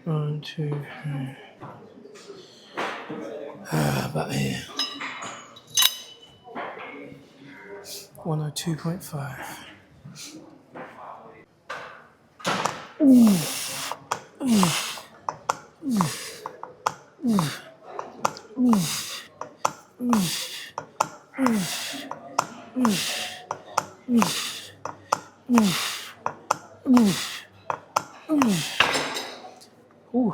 1, 2, 3. About here. 102.5. Ooh. Oh. Oh.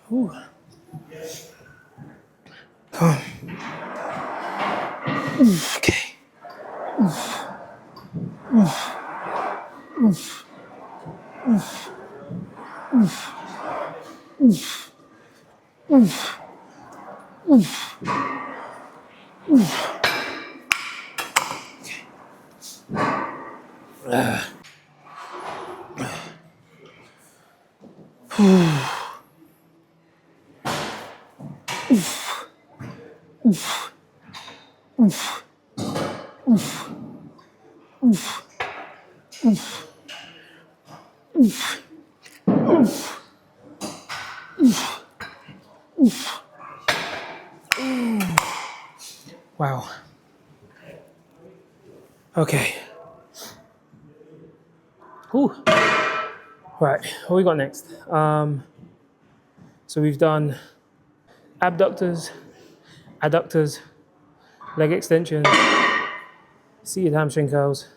Ooh. Okay. Wow. Okay. Ooh. Right, what we got next? So we've done abductors, adductors, leg extensions, seated hamstring curls.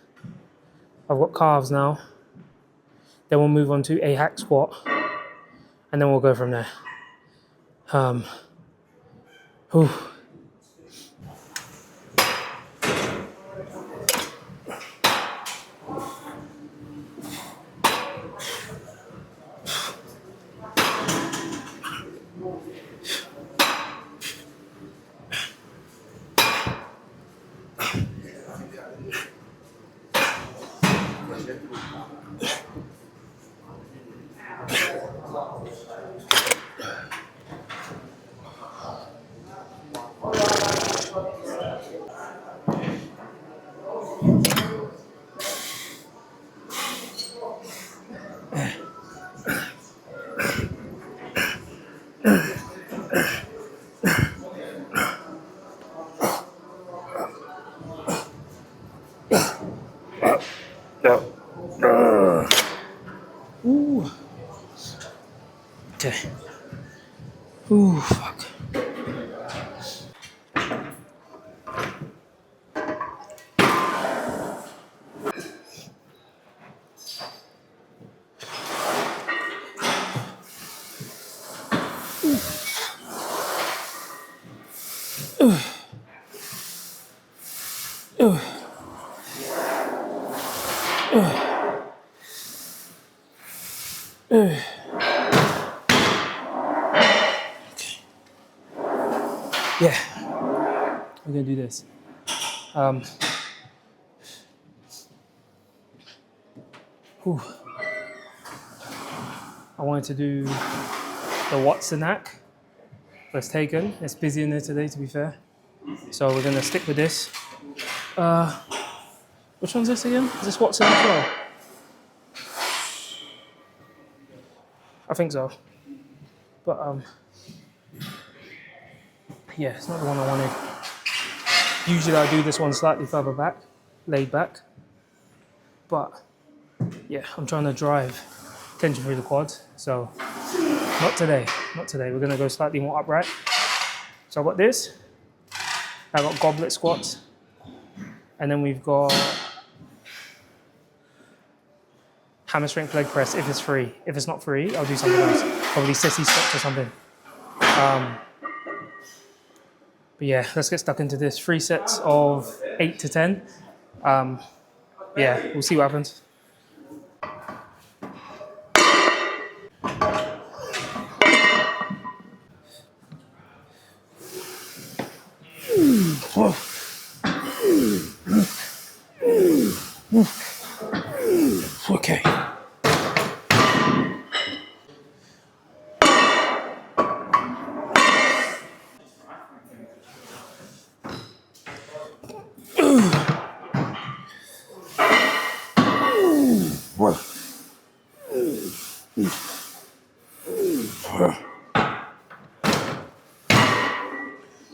I've got calves now. Then we'll move on to a hack squat, and then we'll go from there. Whew. Ooh. Okay. Ooh, fuck. Yeah, we're gonna do this. Whew. I wanted to do the Watson hack, but it's taken. It's busy in there today, to be fair. So we're gonna stick with this. Which one's this again? Is this Watson as well? I think so. But yeah, it's not the one I wanted. Usually I do this one slightly further back, laid back. But yeah, I'm trying to drive tension through the quads. So not today, not today. We're gonna go slightly more upright. So I've got this. I've got goblet squats. And then we've got hammer strength leg press if it's free. If it's not free, I'll do something else. Probably sissy squats or something. But yeah, let's get stuck into this. 3 sets of 8 to 10. Yeah, we'll see what happens. Okay.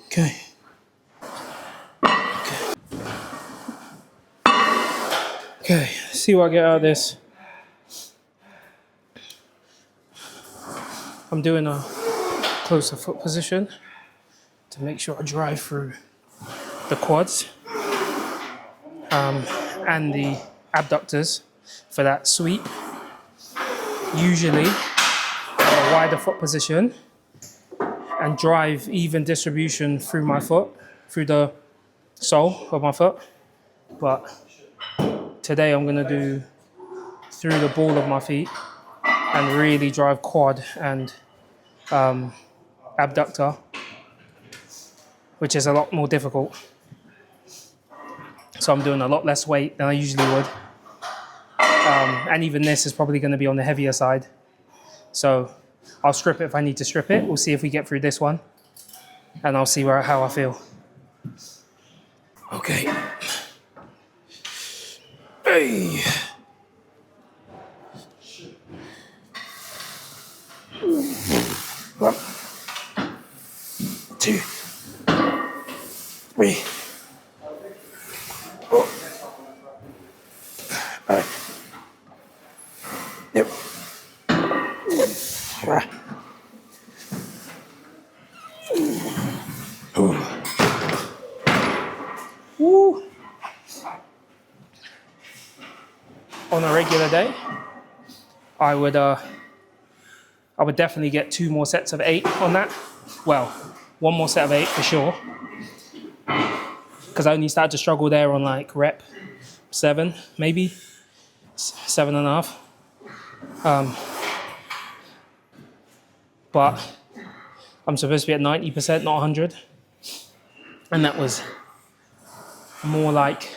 Okay. Okay, see what I get out of this. I'm doing a closer foot position to make sure I drive through the quads and the abductors for that sweep. Usually a wider foot position and drive even distribution through my foot, through the sole of my foot. But today I'm gonna do through the ball of my feet and really drive quad and abductor, which is a lot more difficult. So I'm doing a lot less weight than I usually would. And even this is probably gonna be on the heavier side. So I'll strip it if I need to strip it. We'll see if we get through this one. And I'll see how I feel. Okay. Hey. One, 2, 3, 4, 5. Yep. Woo. On a regular day, I would definitely get 2 more sets of 8 on that. Well, 1 more set of 8 for sure. Because I only started to struggle there on like rep 7, maybe 7.5. But I'm supposed to be at 90%, not 100. And that was more like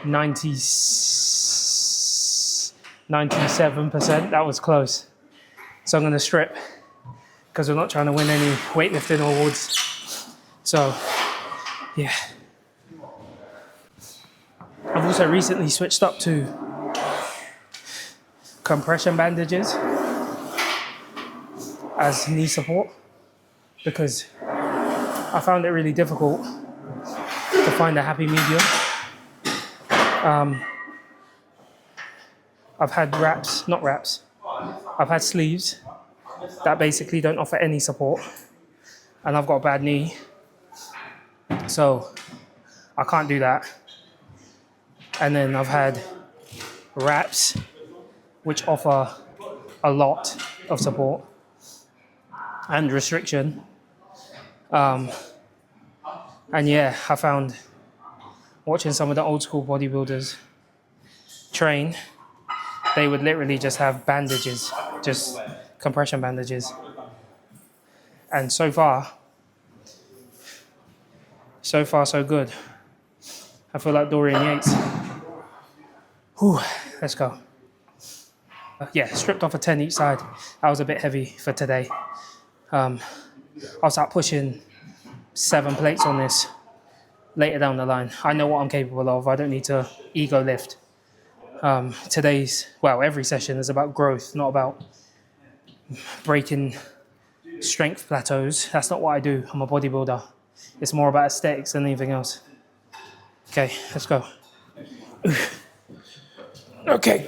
97%. That was close. So I'm going to strip because we're not trying to win any weightlifting awards. So, yeah. I've also recently switched up to compression bandages as knee support because I found it really difficult to find a happy medium. I've had I've had sleeves that basically don't offer any support, and I've got a bad knee, so I can't do that. And then I've had wraps, which offer a lot of support and restriction. And yeah, I found watching some of the old school bodybuilders train, they would literally just have bandages, just compression bandages. And so far so good. I feel like Dorian Yates. Whew, let's go. Yeah, stripped off a 10 each side. That was a bit heavy for today. I'll start pushing 7 plates on this later down the line. I know what I'm capable of. I don't need to ego lift. Every session is about growth, not about breaking strength plateaus. That's not what I do. I'm a bodybuilder. It's more about aesthetics than anything else. Okay, let's go. Okay.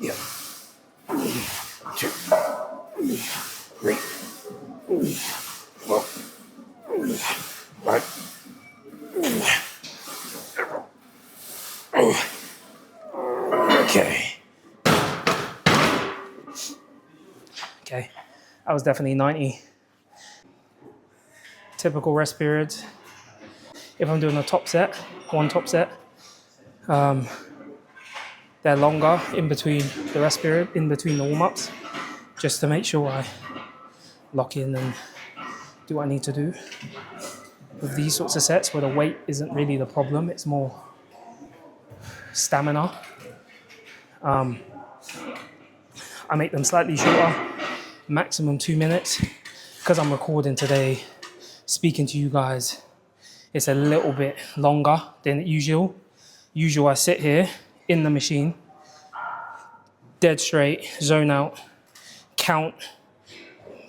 Yeah. 2, 3, 4, 5. Okay. Okay. That was definitely 90. Typical rest periods. If I'm doing a top set, one top set, they're longer in between the rest period, in between the warm-ups, just to make sure I lock in and do what I need to do. With these sorts of sets where the weight isn't really the problem, it's more stamina. I make them slightly shorter, maximum 2 minutes. Because I'm recording today, speaking to you guys, it's a little bit longer than usual. I sit here in the machine, dead straight, zone out, count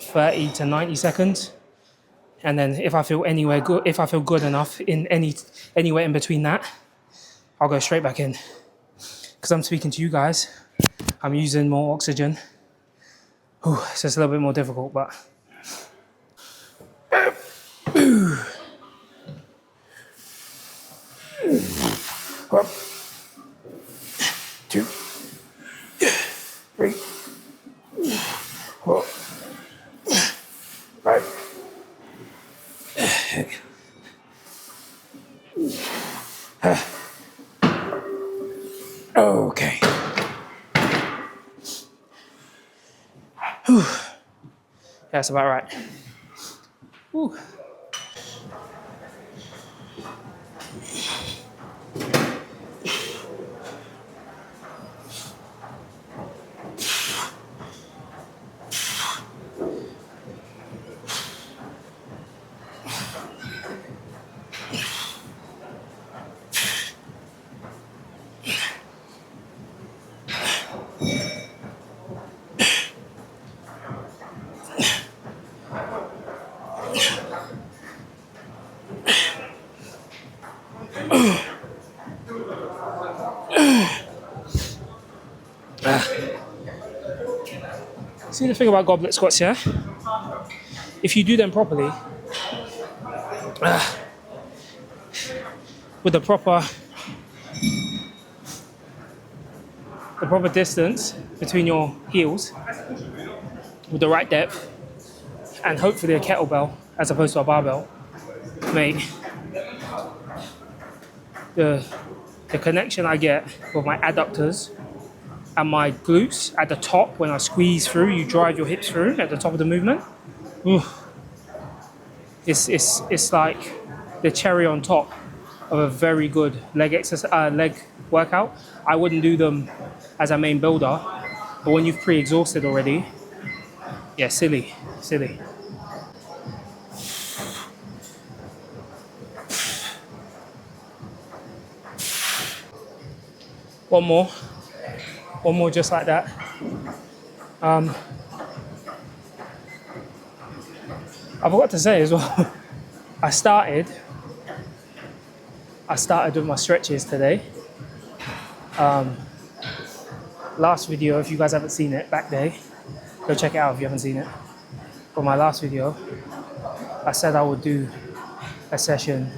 30 to 90 seconds. And then if I feel good enough in anywhere in between that, I'll go straight back in. Because I'm speaking to you guys, I'm using more oxygen. So it's a little bit more difficult, but. 1, 2, 3, 4, 5. Okay. Whew. That's about right. Whew. See the thing about goblet squats, yeah? If you do them properly, with the proper distance between your heels, with the right depth, and hopefully a kettlebell as opposed to a barbell, mate, the connection I get with my adductors and my glutes at the top when I squeeze through, you drive your hips through at the top of the movement. It's like the cherry on top of a very good leg workout. I wouldn't do them as a main builder, but when you've pre-exhausted already, yeah, silly. One more just like that. I forgot to say as well, I started with my stretches today. Last video, if you guys haven't seen it, back day, go check it out if you haven't seen it. For my last video, I said I would do a session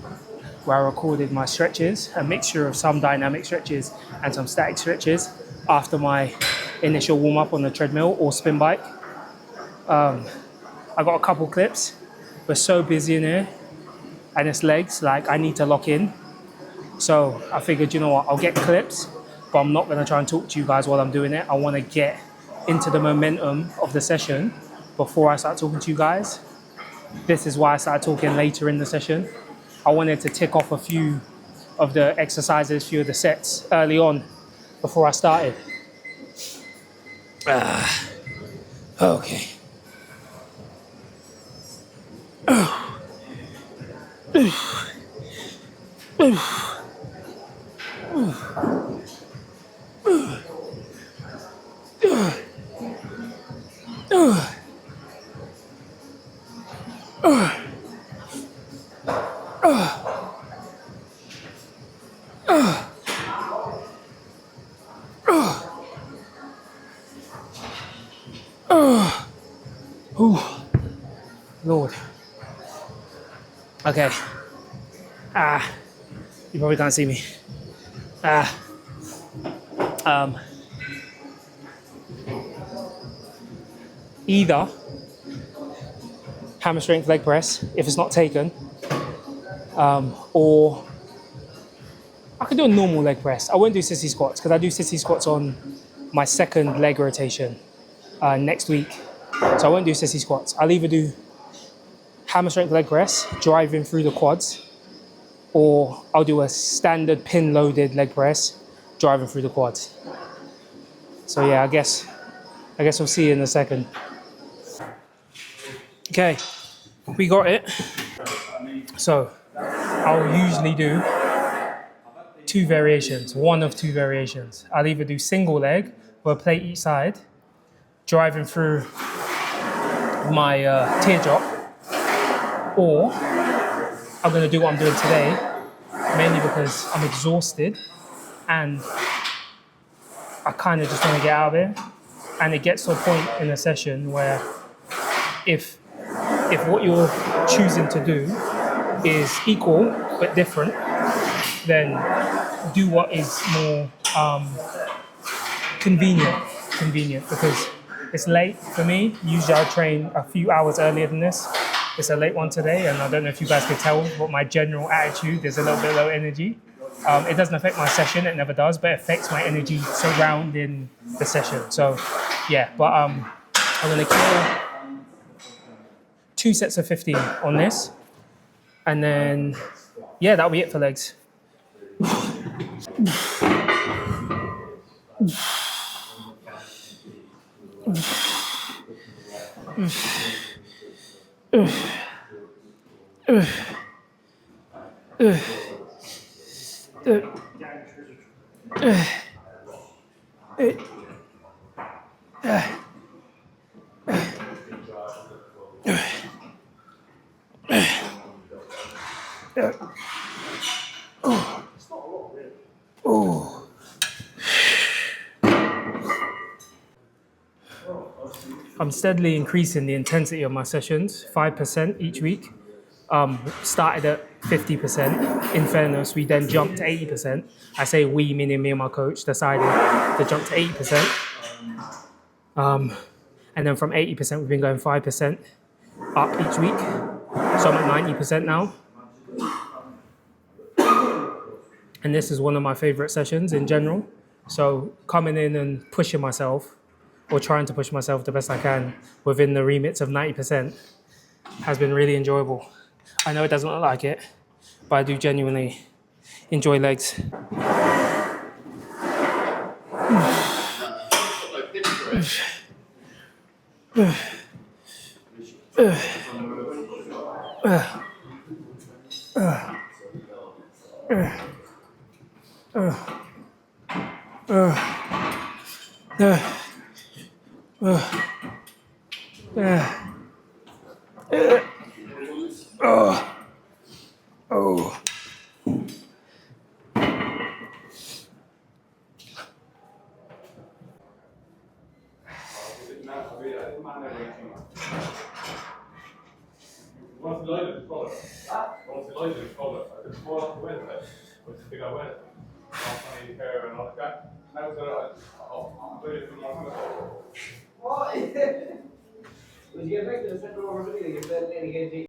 where I recorded my stretches, a mixture of some dynamic stretches and some static stretches after my initial warm-up on the treadmill or spin bike. I got a couple clips. We're so busy in here and it's legs, like I need to lock in. So I figured, you know what, I'll get clips, but I'm not gonna try and talk to you guys while I'm doing it. I wanna get into the momentum of the session before I start talking to you guys. This is why I started talking later in the session. I wanted to tick off a few of the exercises, few of the sets early on before I started. Okay. Lord. Okay. You probably can't see me. Either hammer strength leg press if it's not taken, or I could do a normal leg press. I won't do sissy squats because I do sissy squats on my second leg rotation next week. So I won't do sissy squats. I'll either do hammer strength leg press, driving through the quads, or I'll do a standard pin loaded leg press, driving through the quads. So yeah, I guess we'll see you in a second. Okay, we got it. So I'll usually do two variations, one of two variations. I'll either do single leg with a plate each side, driving through my teardrop, or I'm gonna do what I'm doing today, mainly because I'm exhausted and I kind of just want to get out of it. And it gets to a point in a session where if what you're choosing to do is equal but different, then do what is more convenient because it's late for me. Usually I'll train a few hours earlier than this. It's a late one today, and I don't know if you guys can tell, but my general attitude is a little bit low energy. It doesn't affect my session, it never does, but it affects my energy surrounding the session. So yeah, but I'm gonna kill 2 sets of 15 on this, and then yeah, that'll be it for legs. I'm steadily increasing the intensity of my sessions, 5% each week. Started at 50%. In fairness, we then jumped to 80%. I say we, meaning me and my coach, decided to jump to 80%. And then from 80%, we've been going 5% up each week. So I'm at 90% now. And this is one of my favorite sessions in general. So coming in and pushing myself, or trying to push myself the best I can within the remits of 90% has been really enjoyable. I know it doesn't look like it, but I do genuinely enjoy legs. What?